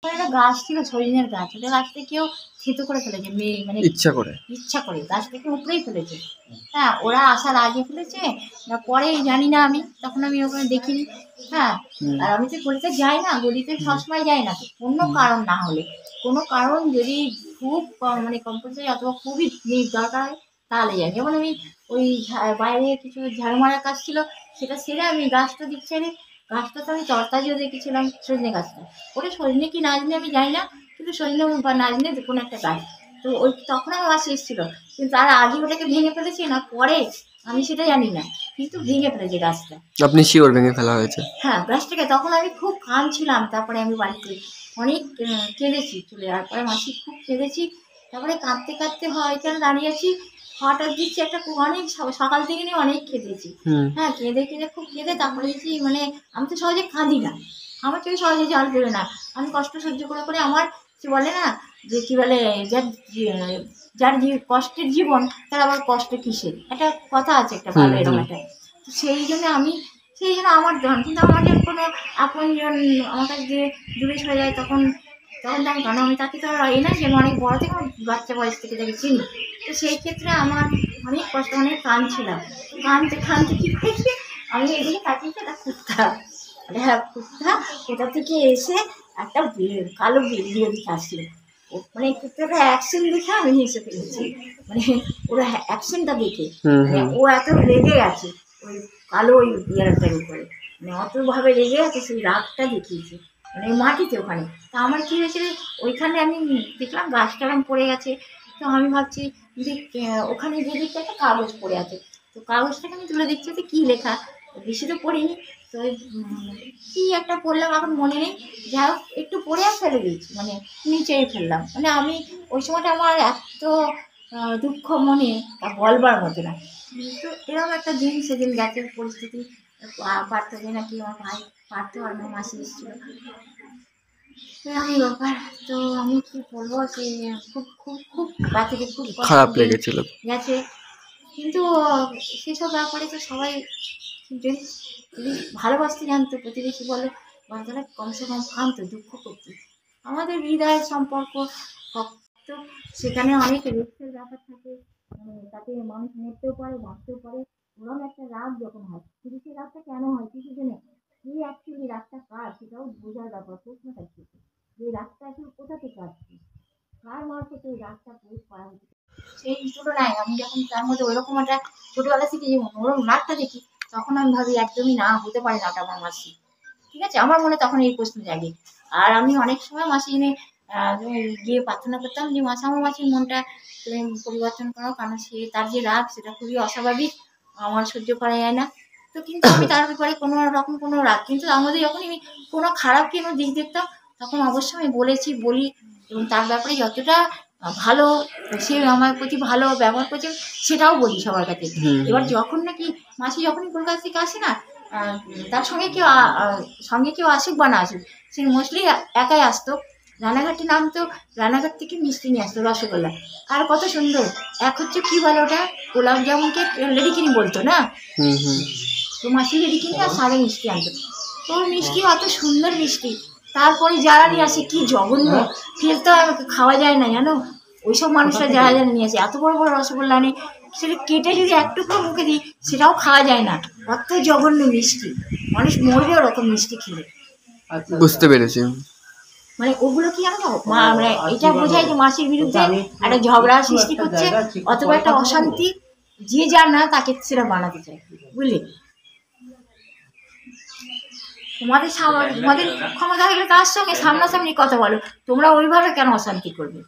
একটা গাছ ছিল সজনের গাছ, ওটা গাছ থেকে কেউ থেতো করে ফেলেছে, মানে ইচ্ছা করে গাছ থেকে উপরেই ফেলেছে। হ্যাঁ, ওরা আসার আগে ফেলেছে না পরে জানি না, আমি তখন আমি ওখানে দেখিনি। হ্যাঁ, আর আমি তো গলিতে যাই না, গলিতে সবসময় যাই না, কোনো কারণ না হলে, কোনো কারণ যদি খুব মানে কম্পালসারি অথবা খুবই দরকার হয় তাহলে যাই। যেমন আমি ওই বাইরে কিছু ঝাড়ু মারার কাজ ছিল, সেটা সেরে আমি গাছটা দিক ছেড়ে, গাছটা তো আমি তরতাজিও দেখেছিলাম সজনে গাছটা, ওটা সজনে কি নাজনে আমি জানি না, কিন্তু সজনে বা নাজনে কোনো একটা গাছ। তো ওই তখন আমার মাসি এসেছিলো, কিন্তু তার আগে ওটাকে ভেঙে ফেলেছে না পরে আমি সেটা জানি না, কিন্তু ভেঙে ফেলেছে গাছটা। আপনি শিওর ভেঙে ফেলা হয়েছে? হ্যাঁ, গাছটাকে তখন আমি খুব কাঁদছিলাম, তারপরে আমি বাড়িতে অনেক কেঁদেছি, চলে যাওয়ার পরে মাসি খুব কেঁদেছি, তারপরে কাঁদতে কাঁদতে হয় কেন দাঁড়িয়েছি, হঠাৎ দিচ্ছি একটা অনেক সকাল থেকে নিয়ে অনেক কেঁদেছি। হ্যাঁ, কেঁদে কেঁদে খুব কেঁদে তারপরে দেখছি, মানে আমি তো সহজে কাঁদি না, আমার চোখে সহজে জল বেরোয় না, আমি কষ্ট সহ্য করে করে আমার সে বলে না যে কী বলে, যার কষ্টের জীবন তার আবার কষ্ট কিসের, একটা কথা আছে একটা ভালো এরকম একটা। তো সেই জন্য আমার জন, কিন্তু আমার যখন কোনো আপনজন আমার কাছে যে দূরে সরে যায় তখন তখন তো আমি, কারণ আমি তাকে তো আর এই না যে আমি অনেক বড় থেকে বাচ্চা বয়স থেকে তাকে চিনি। তো সেই ক্ষেত্রে আমার অনেক কষ্ট, অনেক কাঁদছিলাম, কাঁদতে কাঁদতে কী করেছি, আমি এদিকে তাকিয়েছি একটা কুত্তা, হ্যাঁ কুত্তা কোথা থেকে এসে একটা কালো বিড়িয়ে দিকে আসছিল, মানে কুত্তাটা অ্যাকশন দেখে আমি হেসে ফেলেছি, মানে ওরা অ্যাকশনটা দেখে, মানে ও এত রেগে গেছে ওই কালো ওই বিড়ালটার উপরে, মানে অতভাবে রেগে গেছে, সেই রাগটা দেখিয়েছে মানে মাটিতে ওখানে। তা আমার কী হয়েছিল, ওইখানে আমি দেখলাম গাছটা এরকম পড়ে গেছে, তো আমি ভাবছি যে ওখানে যে দিকটা একটা কাগজ পড়ে আছে, তো কাগজটাকে আমি তুলে দেখছি যে কী লেখা, বেশি তো পড়িনি, তো ওই কী একটা পড়লাম এখন মনে নেই, যাই হোক একটু পড়ে আর ফেলে দিয়েছি, মানে নিচেই ফেললাম, মানে আমি ওই সময়টা আমার এত দুঃখ মনে তা বলবার মতো না। তো এরকম একটা দিন সেদিন গেছে পরিস্থিতি, পার্থকে নাকি আমার ভাই পার্থ আর আমার মাসি এসেছিলো, এরকমই ব্যাপার। তো আমি কী বলবো, সে খুব খুব খুব গা থেকে খুব খারাপ লেগেছিল গেছে, কিন্তু সেসব ব্যাপারে তো সবাই যদি যদি ভালোবাসতে জানতো, প্রতিবেশী বলো বাচ্চারা কমসে কম কাঁদতো, দুঃখ করতো, আমাদের হৃদয়ের সম্পর্ক শক্ত, সেখানে অনেক রিস্কের ব্যাপার থাকে, তাতে মানুষ মরতেও পারে বাঁচতেও পারে, ওরকম একটা রাগ যখন হয়, কিন্তু সেই রাগটা কেন হয় কিছু জেনে, কি অ্যাকচুয়ালি রাগটা কার সেটাও বোঝার ব্যাপার, প্রশ্ন থাকছে যে রাগটা আসলে কোথা থেকে আসছে, কার মারফতে ওই রাগটা প্রয়োগ করা হচ্ছে। সেই তুলনায় আমি যখন তার মধ্যে ওইরকম একটা ছোটোবেলা থেকে যে ওরকম রাগটা দেখি, তখন আমি ভাবি একদমই না, হতে পারে না ওটা আমার মাসি, ঠিক আছে, আমার মনে তখন এই প্রশ্ন জাগে। আর আমি অনেক সময় মাসি এনে গিয়ে প্রার্থনা করতাম যে মাসি, আমার মাসির মনটা তুমি পরিবর্তন করো, কারণ সে তার যে রাগ সেটা খুবই অস্বাভাবিক, আমার সহ্য করা যায় না। তো কিন্তু আমি তার ব্যাপারে কোনো রকম কোনো রাগ, কিন্তু তার মধ্যে যখন আমি কোনো খারাপ কোনো দিক দেখতাম তখন অবশ্যই আমি বলি, এবং তার ব্যাপারে যতটা ভালো সে আমার প্রতি ভালো ব্যবহার করছে সেটাও বলি সবার কাছে। এবার যখন নাকি মাসি যখনই কলকাতা থেকে আসে না, তার সঙ্গে কেউ আসুক বা না আসুক, সে মোস্টলি একাই আসতো, রানাঘাটে নামতো, রানাঘাট থেকে মিষ্টি নিয়ে আসতো, রসগোল্লা, আর কত সুন্দর এক হচ্ছে কী বলে ওটা, গোলাপ জামুনকে লেডিকিনি বলতো না, তো মাসি লেডিকিনি আর সাদা মিষ্টি আনতো, তো মিষ্টি অত সুন্দর মিষ্টি, তারপরে যারা নিয়ে আসে কী জঘন্য, ফেলতে হয়, আমাকে খাওয়া যায় না জানো, ওইসব মানুষরা যারা যারা নিয়ে আসে এত বড় বড় রসগোল্লা আনে, সেটা কেটে যদি একটুকু মুখে দিই সেটাও খাওয়া যায় না, অত জঘন্য মিষ্টি, মানুষ মরবে ওরকম মিষ্টি খেলে। বুঝতে পেরেছি, মানে ওগুলো কি জানো, মানে এটা বোঝায় যে মাসির বিরুদ্ধে একটা ঝগড়া সৃষ্টি করছে, অথবা একটা অশান্তি, যে যার না তাকে সেটা বানাতে চায়, বুঝলি, তোমাদের ক্ষমতা হলে তার সঙ্গে সামনাসামনি কথা বলো, তোমরা ওইভাবে কেন অশান্তি করবে।